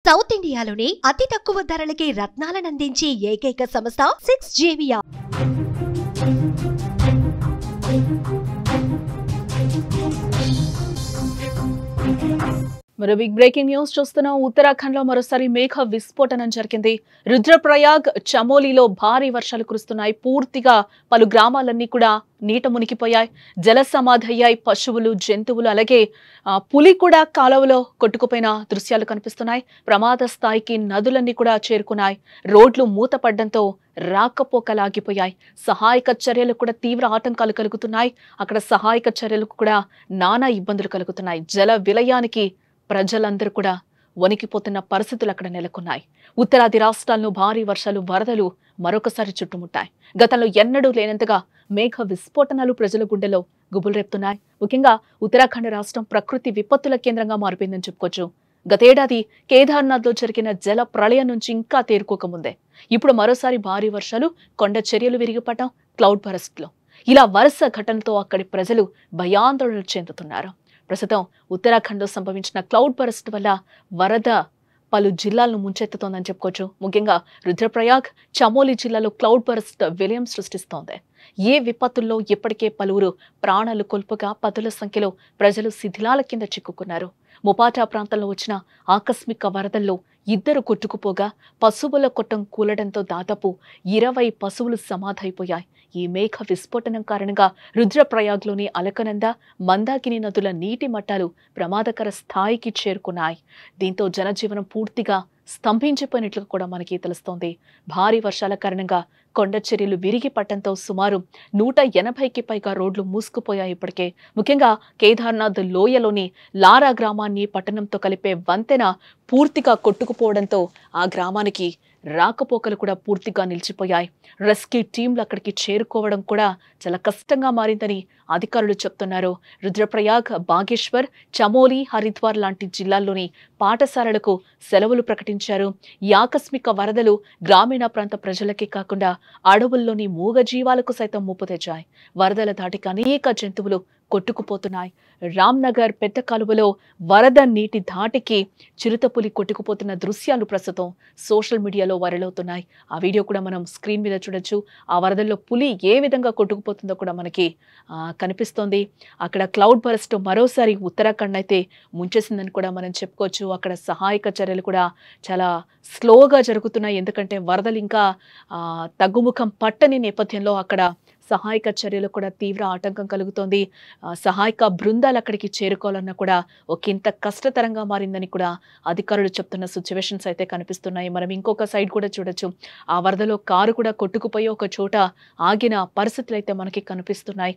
South ఇండియాలోనే అతి తక్కువ ధరలకి రత్నాలనందించే ఏకైక సంస్థ 6JVR. మరో బిగ్ బ్రేకింగ్ న్యూస్ చూస్తున్నాం. ఉత్తరాఖండ్ లో మరోసారి మేఘ విస్ఫోటనం జరిగింది. రుద్రప్రయాగ్, చమోలీలో భారీ వర్షాలు కురుస్తున్నాయి. పూర్తిగా పలు గ్రామాలన్నీ కూడా నీట మునిగిపోయాయి. జల సమాధయ్యాయి. పశువులు, జంతువులు, అలాగే పులి కూడా కాలువలో కొట్టుకుపోయిన దృశ్యాలు కనిపిస్తున్నాయి. ప్రమాద స్థాయికి నదులన్నీ కూడా చేరుకున్నాయి. రోడ్లు మూతపడ్డంతో రాకపోకలాగిపోయాయి. సహాయక చర్యలకు కూడా తీవ్ర ఆటంకాలు కలుగుతున్నాయి. అక్కడ సహాయక చర్యలకు కూడా నానా ఇబ్బందులు కలుగుతున్నాయి. జల విలయానికి ప్రజలందరూ కూడా వణికిపోతున్న పరిస్థితులు అక్కడ నెలకొన్నాయి. ఉత్తరాది రాష్ట్రాలను భారీ వర్షాలు, వరదలు మరొకసారి చుట్టుముట్టాయి. గతంలో ఎన్నడూ లేనంతగా మేఘ విస్ఫోటనాలు ప్రజల గుండెలో గుబులు రేపుతున్నాయి. ముఖ్యంగా ఉత్తరాఖండ్ రాష్ట్రం ప్రకృతి విపత్తుల కేంద్రంగా మారిపోయిందని చెప్పుకోవచ్చు. గతేడాది కేదార్నాథ్లో జరిగిన జల ప్రళయం నుంచి ఇంకా తేరుకోకముందే ఇప్పుడు మరోసారి భారీ వర్షాలు, కొండ చర్యలు విరిగిపడటం, క్లౌడ్ బరస్ట్లో ఇలా వరుస ఘటనతో అక్కడి ప్రజలు భయాందోళనలు చెందుతున్నారు. ప్రస్తుతం ఉత్తరాఖండ్లో సంభవించిన క్లౌడ్ బరస్ట్ వల్ల వరద పలు జిల్లాలను ముంచెత్తుతోందని చెప్పుకోవచ్చు. ముఖ్యంగా రుద్రప్రయాగ్, చమోలీ జిల్లాలో క్లౌడ్ బరస్ట్ విలయం సృష్టిస్తోంది. ఏ విపత్తుల్లో ఇప్పటికే పలువురు ప్రాణాలు కోల్పోగా పదుల సంఖ్యలో ప్రజలు శిథిలాల కింద చిక్కుకున్నారు. మొపాటా ప్రాంతంలో వచ్చిన ఆకస్మిక వరదల్లో 2 కొట్టుకుపోగా పశువుల కొట్టం కూలడంతో దాదాపు 20 పశువులు సమాధైపోయాయి. ఈ మేఘ విస్ఫోటనం కారణంగా రుద్రప్రయాగ్లోని అలకనంద, మందాకిని నదుల నీటి మట్టాలు ప్రమాదకర స్థాయికి చేరుకున్నాయి. దీంతో జనజీవనం పూర్తిగా స్తంభించిపోయినట్లు కూడా మనకి తెలుస్తోంది. భారీ వర్షాల కారణంగా కొండ చర్యలు విరిగి పట్టడంతో సుమారు 180కి పైగా రోడ్లు మూసుకుపోయాయి. ఇప్పటికే ముఖ్యంగా కేదార్నాథ్ లోయలోని లారా గ్రామాన్ని పట్టణంతో కలిపే వంతెన పూర్తిగా కొట్టుకుపోవడంతో ఆ గ్రామానికి రాకపోకలు కూడా పూర్తిగా నిలిచిపోయాయి. రెస్క్యూ టీంలు అక్కడికి చేరుకోవడం కూడా చాలా కష్టంగా మారిందని అధికారులు చెప్తున్నారు. రుద్రప్రయాగ్, బాగేశ్వర్, చమోలీ, హరిద్వార్ లాంటి జిల్లాల్లోని పాఠశాలలకు సెలవులు ప్రకటించారు. ఈ ఆకస్మిక వరదలు గ్రామీణ ప్రాంత ప్రజలకే కాకుండా అడవుల్లోని మూగజీవాలకు సైతం ముప్పు తెచ్చాయి. వరదల దాటికి అనేక జంతువులు కొట్టుకుపోతున్నాయి. రామ్నగర్ పెద్ద కాలువలో వరద నీటి ధాటికి చిరుతపులి కొట్టుకుపోతున్న దృశ్యాలు ప్రస్తుతం సోషల్ మీడియాలో వైరల్ అవుతున్నాయి. ఆ వీడియో కూడా మనం స్క్రీన్ మీద చూడొచ్చు. ఆ వరదల్లో పులి ఏ విధంగా కొట్టుకుపోతుందో కూడా మనకి కనిపిస్తోంది. అక్కడ క్లౌడ్ బరస్ట్ మరోసారి ఉత్తరాఖండ్ అయితే ముంచేసిందని కూడా మనం చెప్పుకోవచ్చు. అక్కడ సహాయక చర్యలు కూడా చాలా స్లోగా జరుగుతున్నాయి. ఎందుకంటే వరదలు ఇంకా తగ్గుముఖం పట్టని నేపథ్యంలో అక్కడ సహాయక చర్యలు కూడా తీవ్ర ఆటంకం కలుగుతోంది. సహాయక బృందాలు అక్కడికి చేరుకోవాలన్నా కూడా ఒకంత కష్టతరంగా మారిందని కూడా అధికారులు చెప్తున్న సిచ్యువేషన్స్ అయితే కనిపిస్తున్నాయి. మనం ఇంకొక సైడ్ కూడా చూడొచ్చు. ఆ వరదలో కారు కూడా కొట్టుకుపోయి ఒక చోట ఆగిన పరిస్థితులు అయితే మనకి కనిపిస్తున్నాయి.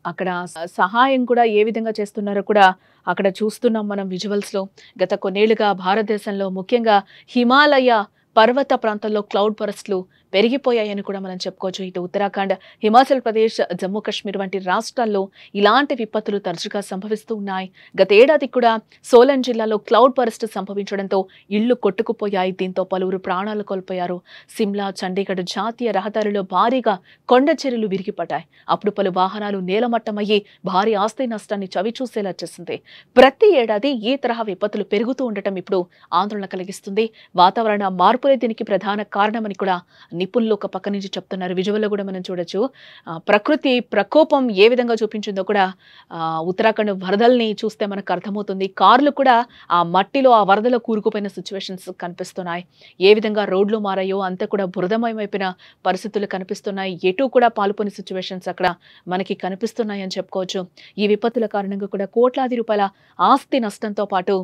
అక్కడ సహాయం కూడా ఏ విధంగా చేస్తున్నారో కూడా అక్కడ చూస్తున్నాం మనం విజువల్స్లో. గత కొన్నేళ్లుగా భారతదేశంలో ముఖ్యంగా హిమాలయ పర్వత ప్రాంతాల్లో క్లౌడ్ బరస్ట్లు పెరిగిపోయాయని కూడా మనం చెప్పుకోవచ్చు. ఇటు ఉత్తరాఖండ్, హిమాచల్ ప్రదేశ్, జమ్మూ కాశ్మీర్ వంటి రాష్ట్రాల్లో ఇలాంటి విపత్తులు తరచుగా సంభవిస్తూ ఉన్నాయి. గత ఏడాది కూడా సోలన్ జిల్లాలో క్లౌడ్ బరస్ట్ సంభవించడంతో ఇళ్లు కొట్టుకుపోయాయి. దీంతో పలువురు ప్రాణాలు కోల్పోయారు. సిమ్లా, చండీగఢ్ జాతీయ రహదారిలో భారీగా కొండ చర్యలు విరిగిపడ్డాయి. అప్పుడు పలు వాహనాలు నేలమట్టమయ్యి భారీ ఆస్తి నష్టాన్ని చవిచూసేలా చేసింది. ప్రతి ఏడాది ఈ తరహా విపత్తులు పెరుగుతూ ఉండటం ఇప్పుడు ఆందోళన కలిగిస్తుంది. వాతావరణ మార్పులే దీనికి ప్రధాన కారణమని కూడా నిపుణులు ఒక పక్క నుంచి చెప్తున్నారు. విజువల్లో కూడా మనం చూడొచ్చు. ప్రకృతి ప్రకోపం ఏ విధంగా చూపించిందో కూడా ఉత్తరాఖండ్ వరదల్ని చూస్తే మనకు అర్థమవుతుంది. కార్లు కూడా ఆ మట్టిలో, ఆ వరదలో కూరుకుపోయిన సిచ్యువేషన్స్ కనిపిస్తున్నాయి. ఏ విధంగా రోడ్లు మారాయో అంతా కూడా బురదమయమైపోయిన పరిస్థితులు కనిపిస్తున్నాయి. ఎటు కూడా పాల్పొని సిచ్యువేషన్స్ అక్కడ మనకి కనిపిస్తున్నాయి అని చెప్పుకోవచ్చు. ఈ విపత్తుల కారణంగా కూడా కోట్లాది రూపాయల ఆస్తి నష్టంతో పాటు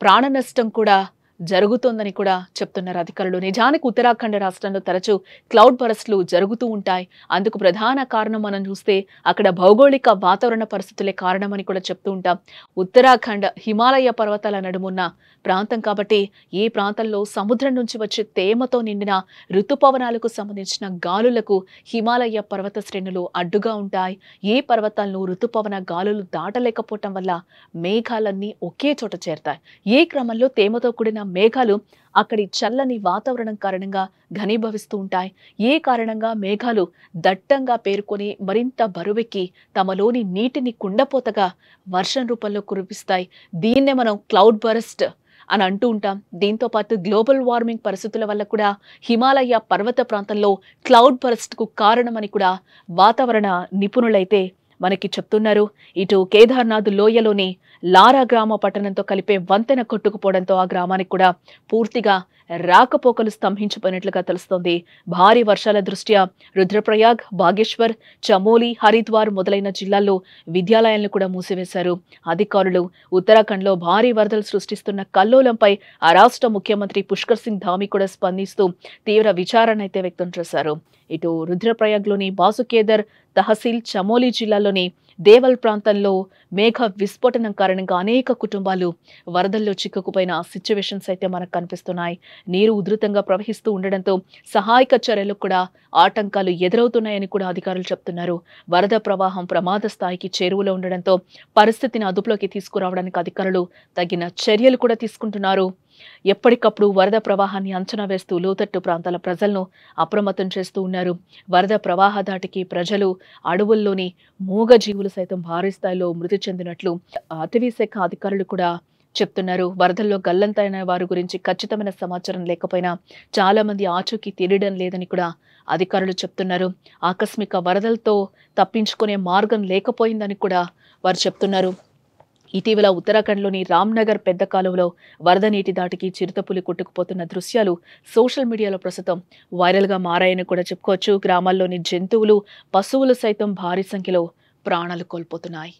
ప్రాణ నష్టం కూడా జరుగుతోందని కూడా చెప్తున్నారు అధికారులు. నిజానికి ఉత్తరాఖండ్ రాష్ట్రంలో తరచూ క్లౌడ్ బరస్ట్లు జరుగుతూ ఉంటాయి. అందుకు ప్రధాన కారణం మనం చూస్తే అక్కడ భౌగోళిక వాతావరణ పరిస్థితులే కారణమని కూడా చెప్తూ ఉంటాం. ఉత్తరాఖండ్ హిమాలయ పర్వతాల నడుమున్న ప్రాంతం కాబట్టి ఈ ప్రాంతంలో సముద్రం నుంచి వచ్చే తేమతో నిండిన ఋతుపవనాలకు సంబంధించిన గాలులకు హిమాలయ పర్వత శ్రేణులు అడ్డుగా ఉంటాయి. ఈ పర్వతాలను ఋతుపవన గాలులు దాటలేకపోవటం వల్ల మేఘాలన్నీ ఒకే చోట చేరతాయి. ఈ క్రమంలో తేమతో కూడిన మేఘాలు అక్కడి చల్లని వాతావరణం కారణంగా ఘనీభవిస్తూ ఉంటాయి. ఏ కారణంగా మేఘాలు దట్టంగా పేరుకొని మరింత బరువెక్కి తమలోని నీటిని కుండపోతగా వర్షం రూపంలో కురిపిస్తాయి. దీన్నే మనం క్లౌడ్ బరస్ట్ అని అంటూ ఉంటాం. దీంతో పాటు గ్లోబల్ వార్మింగ్ పరిస్థితుల వల్ల కూడా హిమాలయ పర్వత ప్రాంతంలో క్లౌడ్ బర్స్ట్ కు కారణమని కూడా వాతావరణ నిపుణులైతే మనకి చెప్తున్నారు. ఇటు కేదార్నాథ్ లోయలోని లారా గ్రామ పట్టణంతో కలిపే వంతెన కొట్టుకుపోవడంతో ఆ గ్రామానికి కూడా పూర్తిగా రాకపోకలు స్తంభించిపోయినట్లుగా తెలుస్తోంది. భారీ వర్షాల దృష్ట్యా రుద్రప్రయాగ్, బాగేశ్వర్, చమోలి, హరిద్వార్ మొదలైన జిల్లాల్లో విద్యాలయాలను కూడా మూసివేశారు. అధికారులు ఉత్తరాఖండ్లో భారీ వరదలు సృష్టిస్తున్న కల్లోలంపై ఆ రాష్ట్ర ముఖ్యమంత్రి పుష్కర్ సింగ్ ధామీ కూడా స్పందిస్తూ తీవ్ర విచారణ అయితే వ్యక్తం చేశారు. ఇటు రుద్రప్రయాగ్లోని బాసుకేదర్ తహసీల్, చమోలి జిల్లాలోని దేవల్ ప్రాంతంలో మేఘ విస్ఫోటనం కారణంగా అనేక కుటుంబాలు వరదల్లో చిక్కుకుపోయిన సిచ్యువేషన్స్ అయితే మనకు కనిపిస్తున్నాయి. నీరు ఉధృతంగా ప్రవహిస్తూ ఉండడంతో సహాయక చర్యలకు కూడా ఆటంకాలు ఎదురవుతున్నాయని కూడా అధికారులు చెప్తున్నారు. వరద ప్రవాహం ప్రమాద స్థాయికి చేరువలో ఉండడంతో పరిస్థితిని అదుపులోకి తీసుకురావడానికి అధికారులు తగిన చర్యలు కూడా తీసుకుంటున్నారు. ఎప్పటికప్పుడు వరద ప్రవాహాన్ని అంచనా వేస్తూ లోతట్టు ప్రాంతాల ప్రజలను అప్రమత్తం చేస్తూ ఉన్నారు. వరద ప్రవాహ దాటికి ప్రజలు, అడవుల్లోని మూగజీవులు సైతం భారీ స్థాయిలో మృతి చెందినట్లు అటవీ శాఖ అధికారులు కూడా చెప్తున్నారు. వరదల్లో గల్లంతైన వారి గురించి ఖచ్చితమైన సమాచారం లేకపోయినా చాలా మంది ఆచూకీ తెలియడం లేదని కూడా అధికారులు చెప్తున్నారు. ఆకస్మిక వరదలతో తప్పించుకునే మార్గం లేకపోయిందని కూడా వారు చెప్తున్నారు. ఇటీవల ఉత్తరాఖండ్లోని రామ్నగర్ పెద్ద కాలువలో వరద నీటి దాటికి చిరుతపులి కొట్టుకుపోతున్న దృశ్యాలు సోషల్ మీడియాలో ప్రస్తుతం వైరల్గా మారాయని కూడా చెప్పుకోవచ్చు. గ్రామాల్లోని జంతువులు, పశువులు సైతం భారీ సంఖ్యలో ప్రాణాలు కోల్పోతున్నాయి.